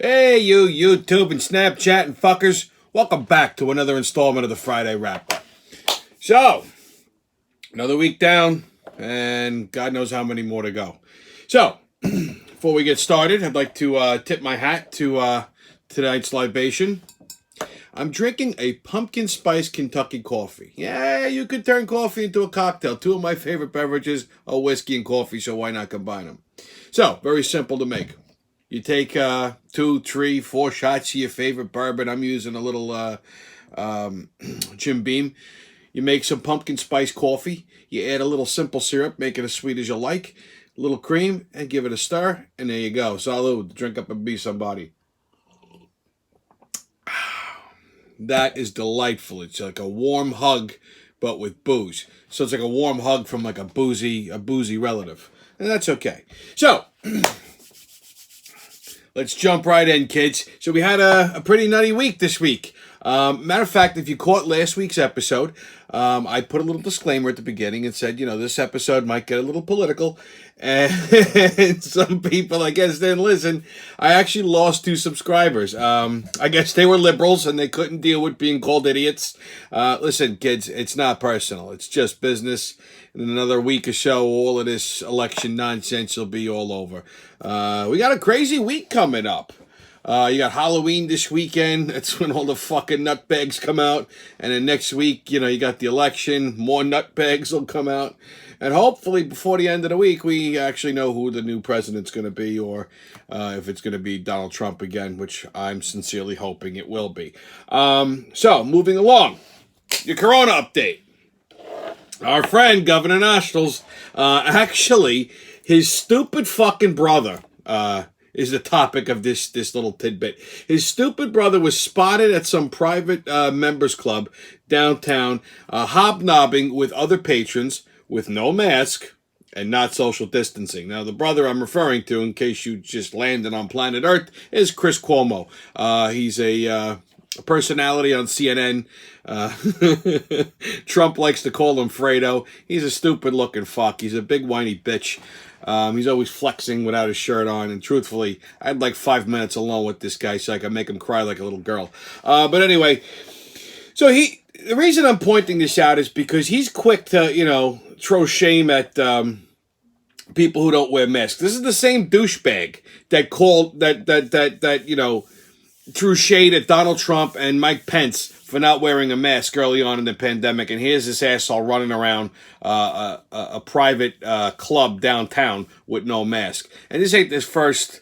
Hey, you YouTube and Snapchat and fuckers. Welcome back to another installment of the Friday Wrap-Up. So, another week down, and God knows how many more to go. So, before we get started, I'd like to tip my hat to tonight's libation. I'm drinking a pumpkin spice Kentucky coffee. Yeah, you could turn coffee into a cocktail. Two of my favorite beverages are whiskey and coffee, so why not combine them? So, very simple to make. You take 2, 3, 4 shots of your favorite bourbon. I'm using a little Jim Beam. You make some pumpkin spice coffee. You add a little simple syrup, make it as sweet as you like. A little cream, and give it a stir. And there you go. Salud. Drink up and be somebody. That is delightful. It's like a warm hug, but with booze. So it's like a warm hug from like a boozy relative. And that's okay. So... let's jump right in, kids. So we had a pretty nutty week this week. Matter of fact, if you caught last week's episode, I put a little disclaimer at the beginning and said, this episode might get a little political. And some people, I guess, didn't listen. I actually lost 2 subscribers. I guess they were liberals and they couldn't deal with being called idiots. Listen, kids, it's not personal. It's just business. In another week or so, all of this election nonsense will be all over. We got a crazy week coming up. You got Halloween this weekend. That's when all the fucking nutbags come out. And then next week, you got the election. More nutbags will come out. And hopefully before the end of the week, we actually know who the new president's going to be, or if it's going to be Donald Trump again, which I'm sincerely hoping it will be. So, moving along. Your Corona update. Our friend, Governor Nostrils, actually, his stupid fucking brother is the topic of this little tidbit. His stupid brother was spotted at some private members club downtown, hobnobbing with other patrons with no mask and not social distancing. Now, the brother I'm referring to, in case you just landed on planet Earth, is Chris Cuomo. He's a personality on CNN. Trump likes to call him Fredo. He's a stupid looking fuck. He's a big whiny bitch. He's always flexing without his shirt on. And truthfully, I'd like 5 minutes alone with this guy so I can make him cry like a little girl. But anyway, so the reason I'm pointing this out is because he's quick to, throw shame at people who don't wear masks. This is the same douchebag that called, threw shade at Donald Trump and Mike Pence for not wearing a mask early on in the pandemic, and here's this asshole running around a private club downtown with no mask. And this ain't his first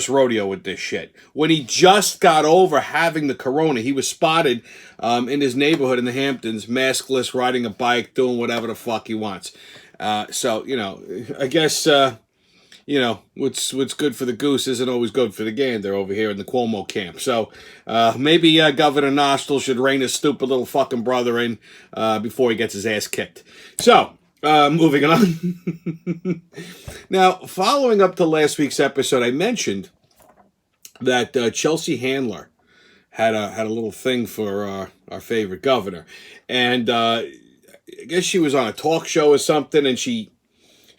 rodeo with this shit. When he just got over having the corona, he was spotted in his neighborhood in the Hamptons, maskless, riding a bike, doing whatever the fuck he wants. So I guess. What's good for the goose isn't always good for the gander over here in the Cuomo camp. So maybe Governor Nostril should rein his stupid little fucking brother in before he gets his ass kicked. So, moving on. Now, following up to last week's episode, I mentioned that Chelsea Handler had a little thing for our favorite governor. And I guess she was on a talk show or something, and she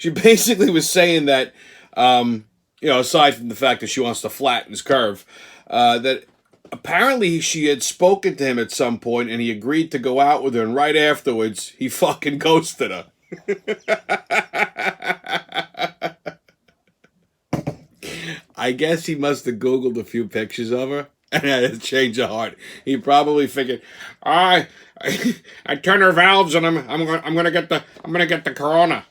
basically was saying that, aside from the fact that she wants to flatten his curve, that apparently she had spoken to him at some point and he agreed to go out with her, and right afterwards, he fucking ghosted her. I guess he must have Googled a few pictures of her and had a change of heart. He probably figured, I turn her valves and I'm gonna get the corona.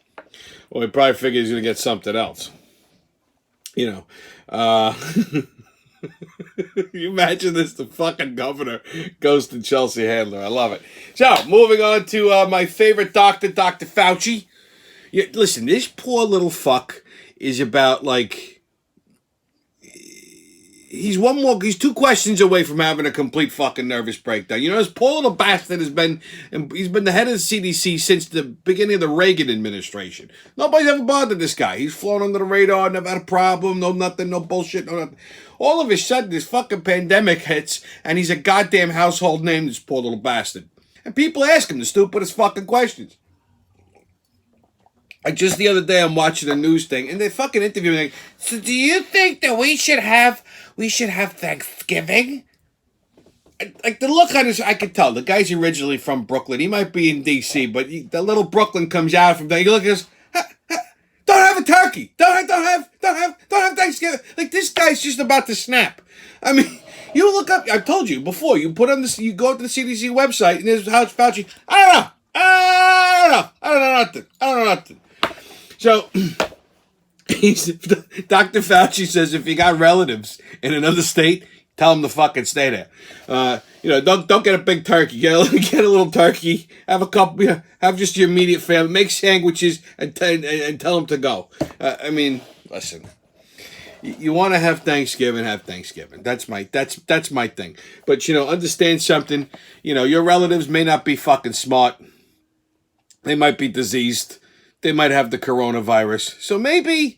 Well, he probably figured he's going to get something else. You imagine this, the fucking governor goes to Chelsea Handler. I love it. So, moving on to my favorite doctor, Dr. Fauci. Listen, this poor little fuck is about, he's 2 questions away from having a complete fucking nervous breakdown. This poor little bastard he's been the head of the CDC since the beginning of the Reagan administration. Nobody's ever bothered this guy. He's flown under the radar, never had a problem, no nothing, no bullshit, no nothing. All of a sudden, this fucking pandemic hits, and he's a goddamn household name, this poor little bastard. And people ask him the stupidest fucking questions. Just the other day, I'm watching a news thing, and they fucking interview me. Like, so, do you think that we should have Thanksgiving? Like the look on his, I could tell the guy's originally from Brooklyn. He might be in D.C., but the little Brooklyn comes out from there. You look at this. Don't have a turkey. Don't have Thanksgiving. Like this guy's just about to snap. I mean, you look up. I told you before. You put on this. You go to the CDC website, and there's Howard Fauci. I don't know nothing. So Dr. Fauci says if you got relatives in another state, tell them to fucking stay there. Don't get a big turkey. Get a little turkey. Have a couple. Have just your immediate family. Make sandwiches and tell them to go. I mean, listen. You want to have Thanksgiving, have Thanksgiving. That's my thing. But understand something. Your relatives may not be fucking smart. They might be diseased. They might have the coronavirus. So maybe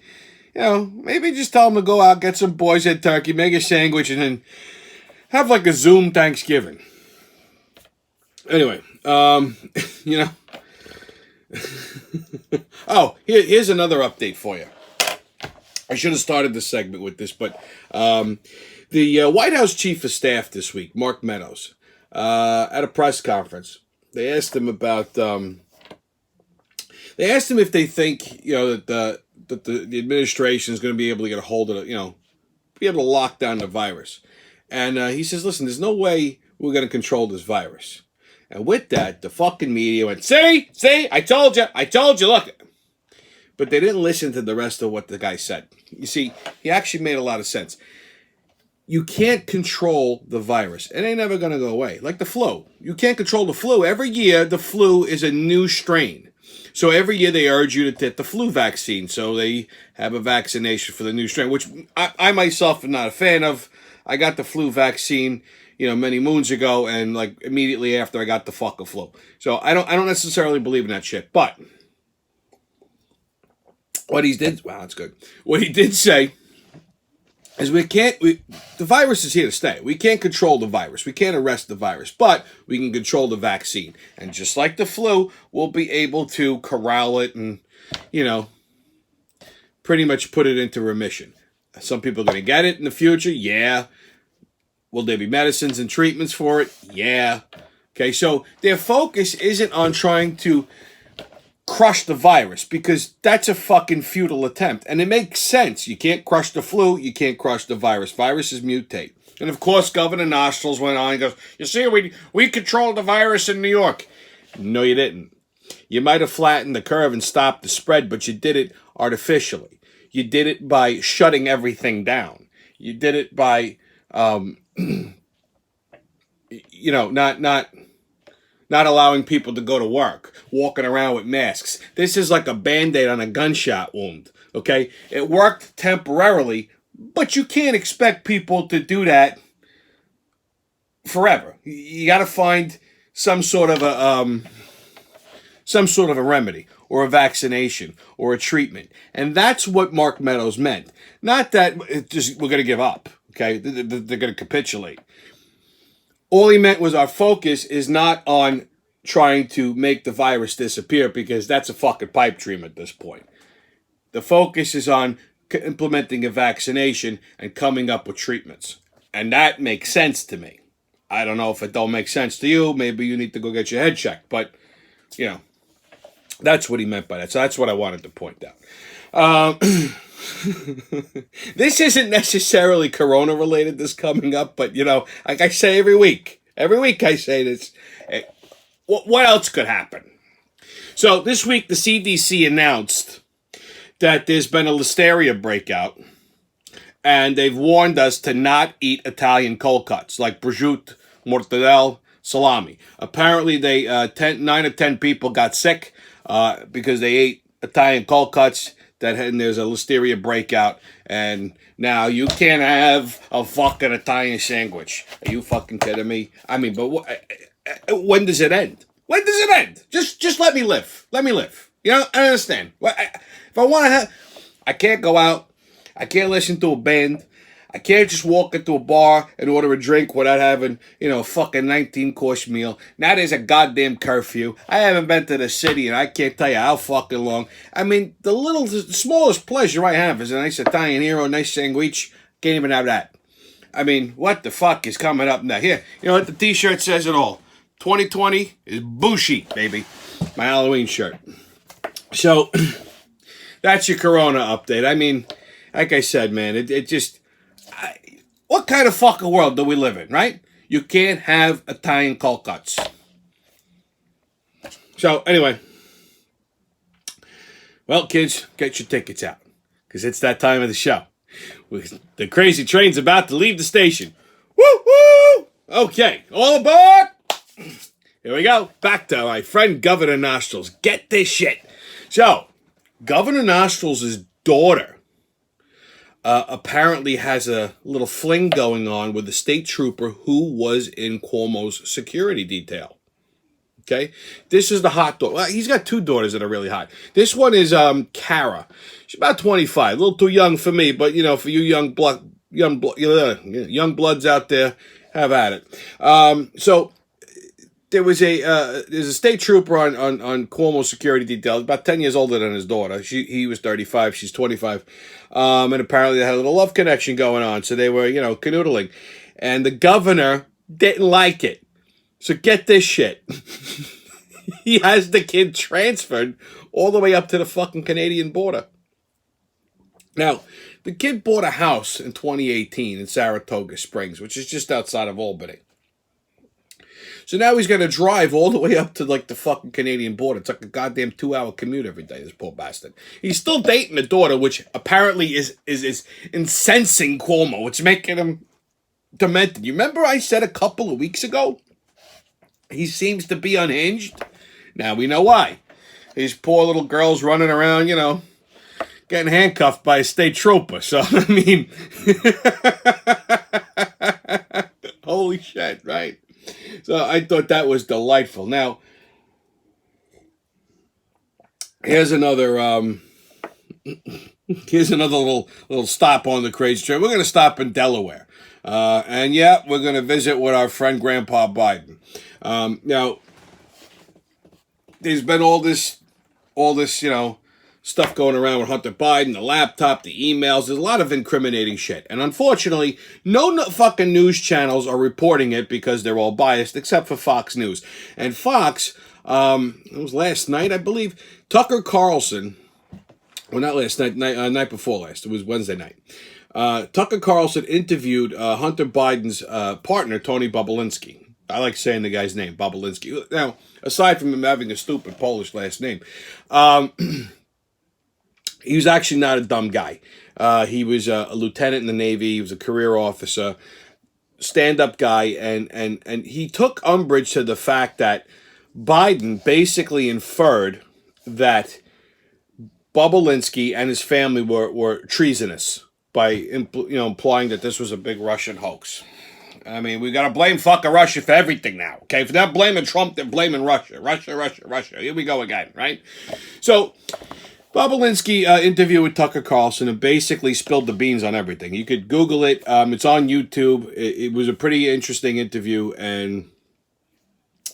just tell them to go out, get some boy's head turkey, make a sandwich, and then have like a Zoom Thanksgiving. Anyway, Oh, here's another update for you. I should have started the segment with this, but the White House Chief of Staff this week, Mark Meadows, at a press conference, they asked him about. They asked him if they think that the administration is going to be able to get a hold of it, be able to lock down the virus, and he says, "Listen, there's no way we're going to control this virus." And with that, the fucking media went, "See, I told you, look." But they didn't listen to the rest of what the guy said. You see, he actually made a lot of sense. You can't control the virus. It ain't never going to go away. Like the flu. You can't control the flu. Every year, the flu is a new strain. So every year they urge you to take the flu vaccine. So they have a vaccination for the new strain, which I myself am not a fan of. I got the flu vaccine, many moons ago, and like immediately after I got the fucking flu. So I don't necessarily believe in that shit. But what he did say is the virus is here to stay. We can't control the virus. We can't arrest the virus, but we can control the vaccine. And just like the flu, we'll be able to corral it and, pretty much put it into remission. Some people are going to get it in the future. Yeah. Will there be medicines and treatments for it? Yeah. Okay, so their focus isn't on trying to crush the virus, because that's a fucking futile attempt. And it makes sense. You can't crush the flu. You can't crush the virus. Viruses mutate. And of course, Governor Nostrils went on and goes, "You see, we controlled the virus in New York." No, you didn't. You might have flattened the curve and stopped the spread, but you did it artificially. You did it by shutting everything down. You did it by, not allowing people to go to work, walking around with masks. This is like a Band-Aid on a gunshot wound, okay? It worked temporarily, but you can't expect people to do that forever. You got to find some sort of a remedy or a vaccination or a treatment. And that's what Mark Meadows meant. Not that we're going to give up, okay? They're going to capitulate. All he meant was our focus is not on trying to make the virus disappear, because that's a fucking pipe dream at this point. The focus is on implementing a vaccination and coming up with treatments. And that makes sense to me. I don't know if it don't make sense to you. Maybe you need to go get your head checked. But, that's what he meant by that. So that's what I wanted to point out. This isn't necessarily corona related, this coming up, but like I say every week I say this. What else could happen? So this week the CDC announced that there's been a listeria breakout, and they've warned us to not eat Italian cold cuts like prosciutto, mortadella, salami. Apparently 9 or 10 people got sick because they ate Italian cold cuts. And there's a listeria breakout, and now you can't have a fucking Italian sandwich. Are you fucking kidding me? I mean, but when does it end? When does it end? Just let me live. Let me live. I understand. If I want to I can't go out. I can't listen to a band. I can't just walk into a bar and order a drink without having, a fucking 19-course meal. Now there's a goddamn curfew. I haven't been to the city and I can't tell you how fucking long. I mean, the smallest pleasure I have is a nice Italian hero, a nice sandwich. Can't even have that. I mean, what the fuck is coming up now? Here, you know what? The t-shirt says it all. 2020 is Bushi, baby. My Halloween shirt. So, that's your Corona update. I mean, like I said, man, it just... what kind of fucking world do we live in, right? You can't have Italian cold cuts. So, anyway. Well, kids, get your tickets out. Because it's that time of the show. The crazy train's about to leave the station. Woo, woo! Okay, all aboard! Here we go. Back to my friend Governor Nostrils. Get this shit. So, Governor Nostrils' daughter apparently has a little fling going on with the state trooper who was in Cuomo's security detail. Okay? This is the hot daughter. Well, he's got two daughters that are really hot. This one is Cara. She's about 25. A little too young for me, but, for you young bloods out there, have at it. So there's a state trooper on Cuomo's security detail, about 10 years older than his daughter. He was 35, she's 25. And apparently they had a little love connection going on, so they were, canoodling. And the governor didn't like it. So get this shit. He has the kid transferred all the way up to the fucking Canadian border. Now, the kid bought a house in 2018 in Saratoga Springs, which is just outside of Albany. So now he's going to drive all the way up to, the fucking Canadian border. It's like a goddamn 2-hour commute every day, this poor bastard. He's still dating the daughter, which apparently is incensing Cuomo. It's making him demented. You remember I said a couple of weeks ago? He seems to be unhinged. Now we know why. These poor little girls running around, getting handcuffed by a state trooper. So, I mean, holy shit, right? So I thought that was delightful. Now, here's another little stop on the crazy train. We're going to stop in Delaware. And yeah, we're going to visit with our friend Grandpa Biden. Now, there's been all this, stuff going around with Hunter Biden, the laptop, the emails. There's a lot of incriminating shit. And unfortunately, no fucking news channels are reporting it because they're all biased, except for Fox News. And Fox, it was last night, I believe, Tucker Carlson, well, not last night, night before last, it was Wednesday night. Tucker Carlson interviewed Hunter Biden's partner, Tony Bobulinski. I like saying the guy's name, Bobulinski. Now, aside from him having a stupid Polish last name, he was actually not a dumb guy. He was a lieutenant in the Navy. He was a career officer, stand-up guy, and he took umbrage to the fact that Biden basically inferred that Bobulinski and his family were treasonous by implying that this was a big Russian hoax. I mean, we got to blame fucking Russia for everything now, okay? If they're not blaming Trump, they're blaming Russia. Russia. Here we go again, right? So, Bobulinski interview with Tucker Carlson and basically spilled the beans on everything. You could Google it. It's on YouTube. It was a pretty interesting interview, and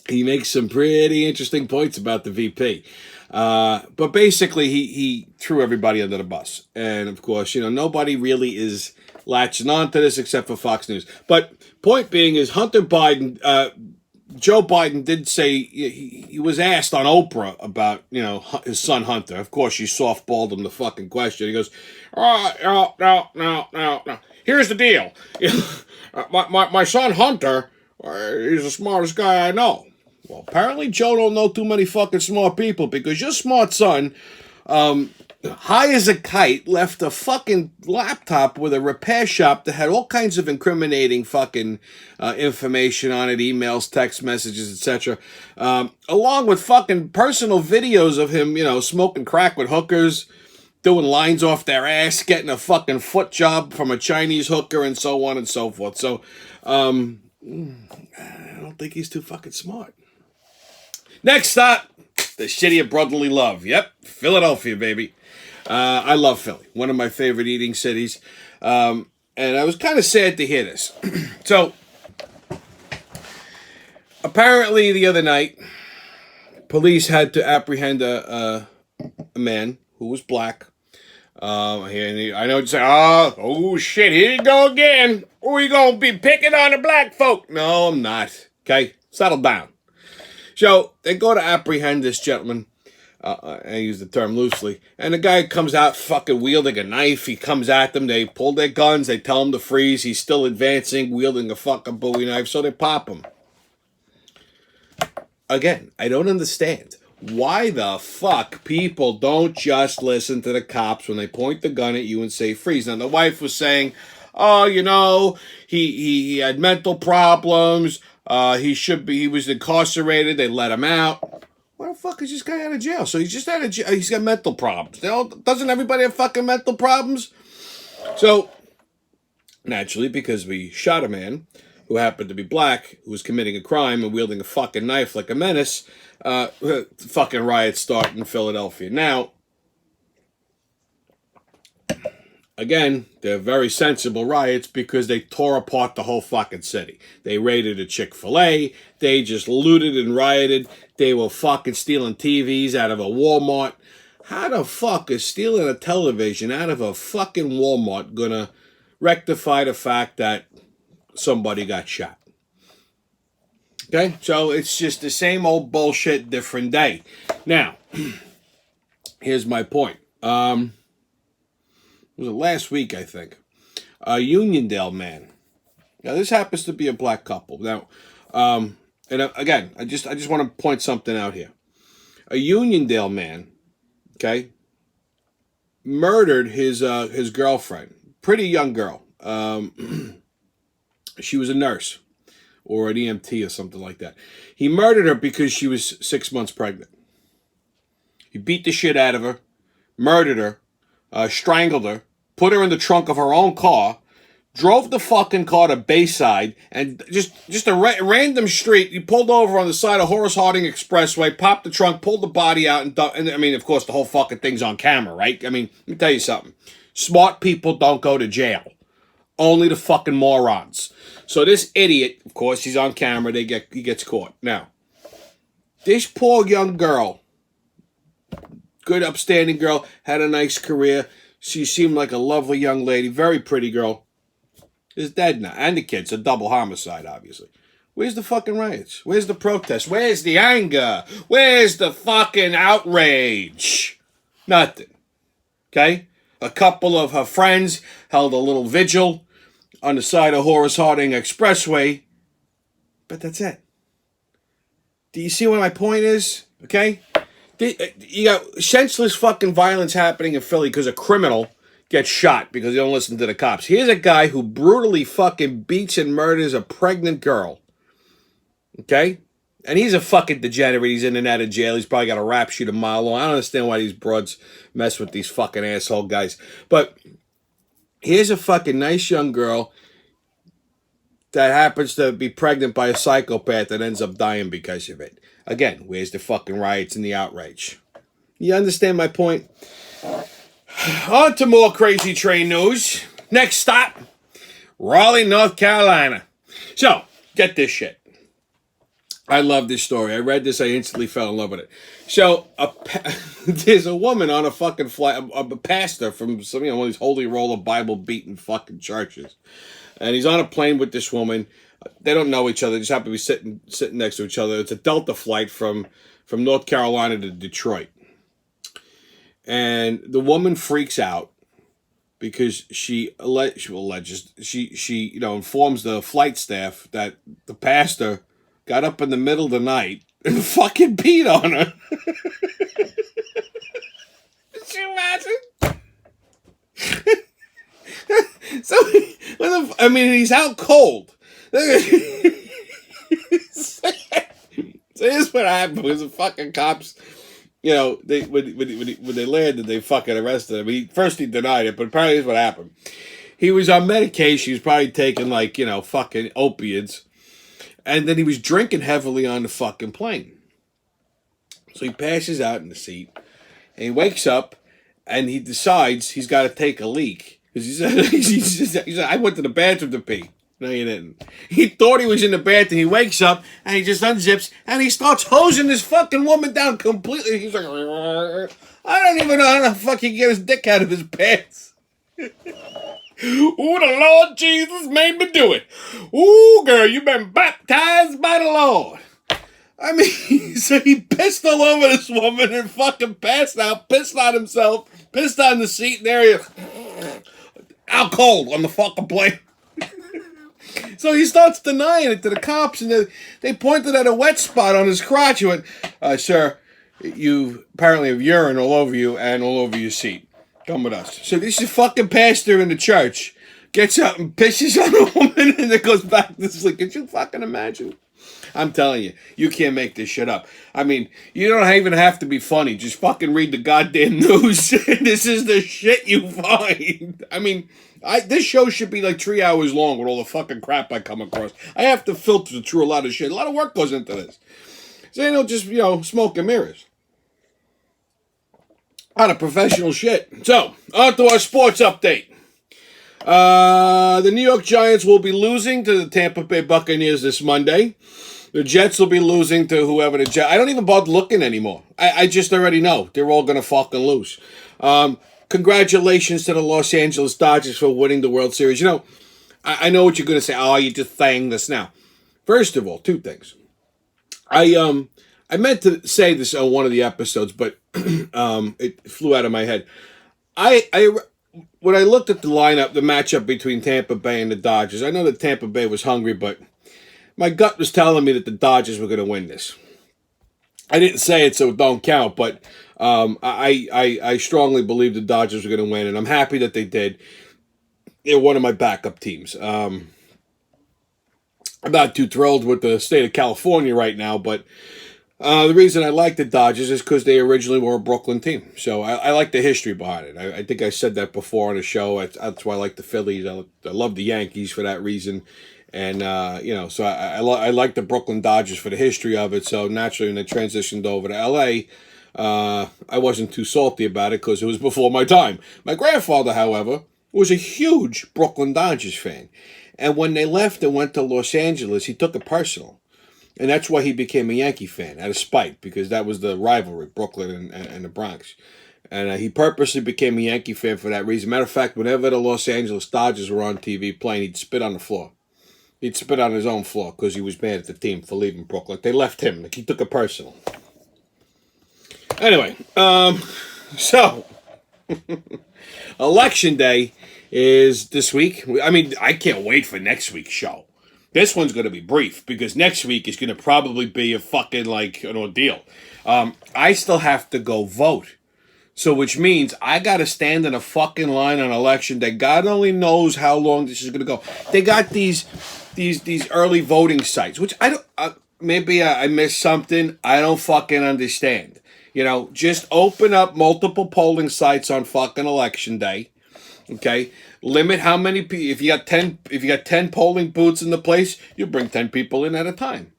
he makes some pretty interesting points about the VP. But basically, he threw everybody under the bus. And, of course, nobody really is latching on to this except for Fox News. But point being is Hunter Biden, Joe Biden did say, he was asked on Oprah about, his son Hunter. Of course, she softballed him the fucking question. He goes, no. Here's the deal. my son Hunter, he's the smartest guy I know. Well, apparently Joe don't know too many fucking smart people because your smart son, high as a kite, left a fucking laptop with a repair shop that had all kinds of incriminating fucking information on it, emails, text messages, etc., along with fucking personal videos of him, smoking crack with hookers, doing lines off their ass, getting a fucking foot job from a Chinese hooker, and so on and so forth. So, I don't think he's too fucking smart. Next up, the city of brotherly love. Yep, Philadelphia, baby. I love Philly. One of my favorite eating cities. And I was kind of sad to hear this. So, apparently the other night, police had to apprehend a man who was black. I know you'd say, oh shit, here you go again. We gonna be picking on the black folk. No, I'm not. Okay, settle down. So they go to apprehend this gentleman. I use the term loosely. And the guy comes out fucking wielding a knife. He comes at them. They pull their guns. They tell him to freeze. He's still advancing, wielding a fucking Bowie knife. So they pop him. Again, I don't understand. Why the fuck people don't just listen to the cops when they point the gun at you and say freeze? Now, the wife was saying, oh, he had mental problems. He was incarcerated. They let him out. Why the fuck is this guy out of jail? So he's just out of jail. He's got mental problems. Doesn't everybody have fucking mental problems? So, naturally, because we shot a man who happened to be black, who was committing a crime and wielding a fucking knife like a menace, fucking riots start in Philadelphia. Now, again, they're very sensible riots because they tore apart the whole fucking city. They raided a Chick-fil-A. They just looted and rioted. They were fucking stealing TVs out of a Walmart. How the fuck is stealing a television out of a fucking Walmart gonna rectify the fact that somebody got shot? Okay, so it's just the same old bullshit, different day. Now, here's my point. Was it last week, I think? A Uniondale man. Now, this happens to be a black couple. Now, again, I just want to point something out here. A Uniondale man, okay, murdered his girlfriend, pretty young girl. She was a nurse or an EMT or something like that. He murdered her because she was 6 months pregnant. He beat the shit out of her, murdered her, strangled her, put her in the trunk of her own car, drove the fucking car to Bayside, and just a random street. He pulled over on the side of Horace Harding Expressway, popped the trunk, pulled the body out, and I mean, of course, the whole fucking thing's on camera, right? I mean, let me tell you something. Smart people don't go to jail. Only the fucking morons. So this idiot, of course, he's on camera. He gets caught. Now, this poor young girl, good upstanding girl, had a nice career. She seemed like a lovely young lady, very pretty girl, is dead now. And the kid's a double homicide, obviously. Where's the fucking riots? Where's the protest? Where's the anger? Where's the fucking outrage? Nothing. Okay? A couple of her friends held a little vigil on the side of Horace Harding Expressway, but that's it. Do you see what my point is? Okay? You got senseless fucking violence happening in Philly because a criminal gets shot because he don't listen to the cops. Here's a guy who brutally fucking beats and murders a pregnant girl. Okay? And he's a fucking degenerate. He's in and out of jail. He's probably got a rap sheet a mile long. I don't understand why these broads mess with these fucking asshole guys. But here's a fucking nice young girl that happens to be pregnant by a psychopath that ends up dying because of it. Again, where's the fucking riots and the outrage? You understand my point? On to more crazy train news. Next stop, Raleigh, North Carolina. So, get this shit. I love this story. I read this. I instantly fell in love with it. So, there's a woman on a fucking flight, a pastor from some, one of these holy roller Bible beating fucking churches. And he's on a plane with this woman. They don't know each other. They just happen to be sitting next to each other. It's a Delta flight from North Carolina to Detroit. And the woman freaks out because she alleges, she informs the flight staff that the pastor got up in the middle of the night and fucking peed on her. Did you imagine? So, he's out cold. So here's what happened was the fucking cops, when they landed, they fucking arrested him. First he denied it, but apparently here's what happened. He was on medication. He was probably taking fucking opiates. And then he was drinking heavily on the fucking plane. So he passes out in the seat. And he wakes up and he decides he's got to take a leak. Because he said, I went to the bathroom to pee. No, you didn't. He thought he was in the bathroom. He wakes up and he just unzips and he starts hosing this fucking woman down completely. He's like, I don't even know how the fuck he get his dick out of his pants. Ooh, the Lord Jesus made me do it. Ooh, girl, you've been baptized by the Lord. I mean, so he pissed all over this woman and fucking passed out, pissed on himself, pissed on the seat and area. Out cold on the fucking plane. So he starts denying it to the cops, and they pointed at a wet spot on his crotch. He went, sir, you apparently have urine all over you and all over your seat. Come with us. So this is fucking pastor in the church gets up and pisses on a woman and then goes back to sleep. Could you fucking imagine? I'm telling you, you can't make this shit up. I mean, you don't even have to be funny. Just fucking read the goddamn news. This is the shit you find. I mean, this show should be like 3 hours long with all the fucking crap I come across. I have to filter through a lot of shit. A lot of work goes into this. So they don't just, smoke and mirrors. A lot of professional shit. So, on to our sports update. The New York Giants will be losing to the Tampa Bay Buccaneers this Monday. The Jets will be losing to whoever the Jets... I don't even bother looking anymore. I just already know. They're all going to fucking lose. Congratulations to the Los Angeles Dodgers for winning the World Series. I know what you're going to say. Oh, you're just saying this now. First of all, two things. I meant to say this on one of the episodes, but it flew out of my head. When I looked at the lineup, the matchup between Tampa Bay and the Dodgers, I know that Tampa Bay was hungry, but my gut was telling me that the Dodgers were going to win this. I didn't say it, so it don't count, but I strongly believe the Dodgers were going to win, and I'm happy that they did. They're one of my backup teams. I'm not too thrilled with the state of California right now, but the reason I like the Dodgers is because they originally were a Brooklyn team. So I like the history behind it. I think I said that before on the show. That's why I like the Phillies. I love the Yankees for that reason. And, so I like the Brooklyn Dodgers for the history of it. So naturally, when they transitioned over to L.A., I wasn't too salty about it because it was before my time. My grandfather, however, was a huge Brooklyn Dodgers fan. And when they left and went to Los Angeles, he took it personal. And that's why he became a Yankee fan, out of spite, because that was the rivalry, Brooklyn and the Bronx. And he purposely became a Yankee fan for that reason. Matter of fact, whenever the Los Angeles Dodgers were on TV playing, he'd spit on the floor. He'd spit on his own floor because he was mad at the team for leaving Brooklyn. They left him. Like, he took it personal. Anyway, so, Election Day is this week. I mean, I can't wait for next week's show. This one's going to be brief because next week is going to probably be a fucking, an ordeal. I still have to go vote. So, which means I got to stand in a fucking line on Election Day. God only knows how long this is going to go. They got these early voting sites, which I don't, maybe I missed something. I don't fucking understand. Just open up multiple polling sites on fucking Election Day. Okay, limit how many people. If you got 10 polling booths in the place, you bring 10 people in at a time.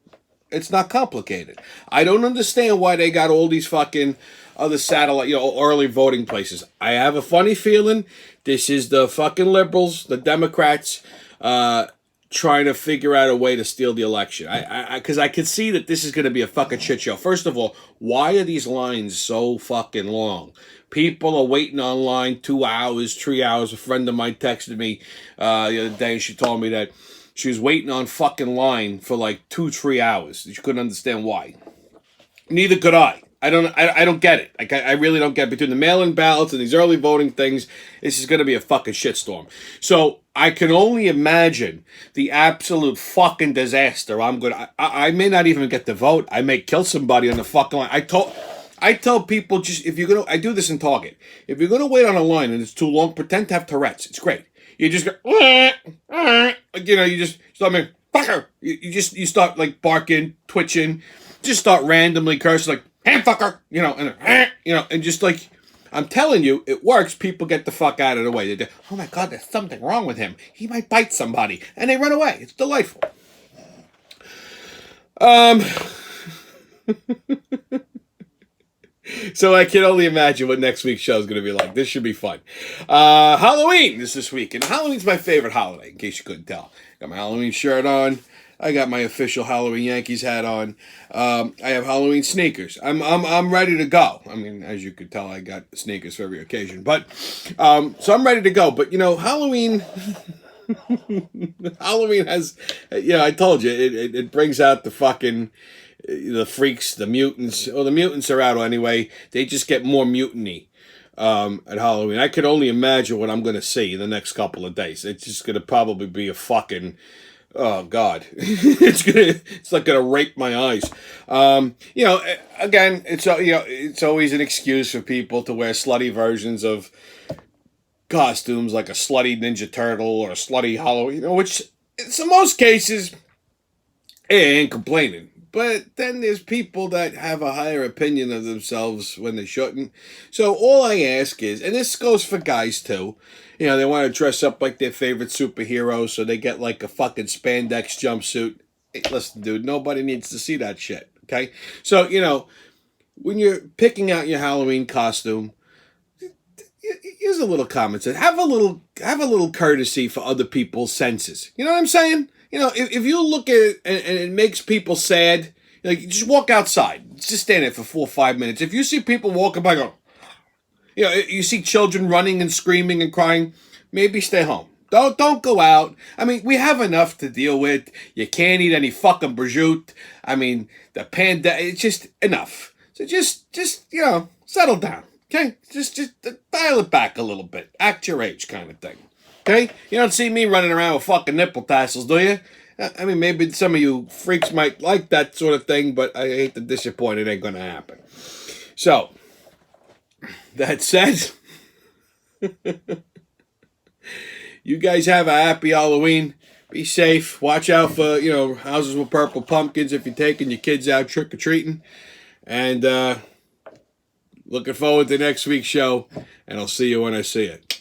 It's not complicated. I don't understand why they got all these fucking other satellite, early voting places. I have a funny feeling this is the fucking liberals, the Democrats, trying to figure out a way to steal the election. Because I could see that this is going to be a fucking shit show. First of all, why are these lines so fucking long? People are waiting online 2 hours, 3 hours. A friend of mine texted me the other day, and she told me that she was waiting on fucking line for 2-3 hours. She couldn't understand why. Neither could I. I don't get it. I really don't get it. Between the mail-in ballots and these early voting things, this is going to be a fucking shitstorm. So I can only imagine the absolute fucking disaster. I may not even get to vote. I may kill somebody on the fucking line. I tell people, I do this in Target. If you're gonna wait on a line and it's too long, pretend to have Tourette's. It's great. You just go, you just start making, fucker. You start barking, twitching, just start randomly cursing ham fucker, and just I'm telling you, it works. People get the fuck out of the way. They do, oh my God, there's something wrong with him. He might bite somebody, and they run away. It's delightful. So I can only imagine what next week's show is going to be like. This should be fun. Halloween is this week, and Halloween's my favorite holiday, in case you couldn't tell. Got my Halloween shirt on. I got my official Halloween Yankees hat on. I have Halloween sneakers. I'm ready to go. I mean, as you could tell, I got sneakers for every occasion. But so I'm ready to go. But you know, Halloween. Halloween has, I told you, it brings out the fucking the freaks, the mutants. Well, the mutants are out anyway. They just get more mutiny at Halloween. I could only imagine what I'm going to see in the next couple of days. It's just going to probably be a fucking. Oh God, it's like gonna rape my eyes. Again, it's always an excuse for people to wear slutty versions of costumes, like a slutty Ninja Turtle or a slutty Halloween. Which in most cases, I ain't complaining. But then there's people that have a higher opinion of themselves when they shouldn't. So all I ask is, and this goes for guys too, they want to dress up like their favorite superhero, so they get like a fucking spandex jumpsuit. Hey, listen, dude, nobody needs to see that shit, okay? So, when you're picking out your Halloween costume, here's a little comment. Have a little courtesy for other people's senses. You know what I'm saying? If you look at it and it makes people sad, just walk outside. Just stand there for 4 or 5 minutes. If you see people walking by, go, you see children running and screaming and crying, maybe stay home. Don't go out. I mean, we have enough to deal with. You can't eat any fucking prosciutto. I mean, the it's just enough. So just settle down. Okay? Just dial it back a little bit. Act your age kind of thing. Okay? You don't see me running around with fucking nipple tassels, do you? I mean, maybe some of you freaks might like that sort of thing, but I hate to disappoint. It ain't going to happen. So, that said, you guys have a happy Halloween. Be safe. Watch out for, houses with purple pumpkins if you're taking your kids out trick-or-treating. And looking forward to next week's show, and I'll see you when I see it.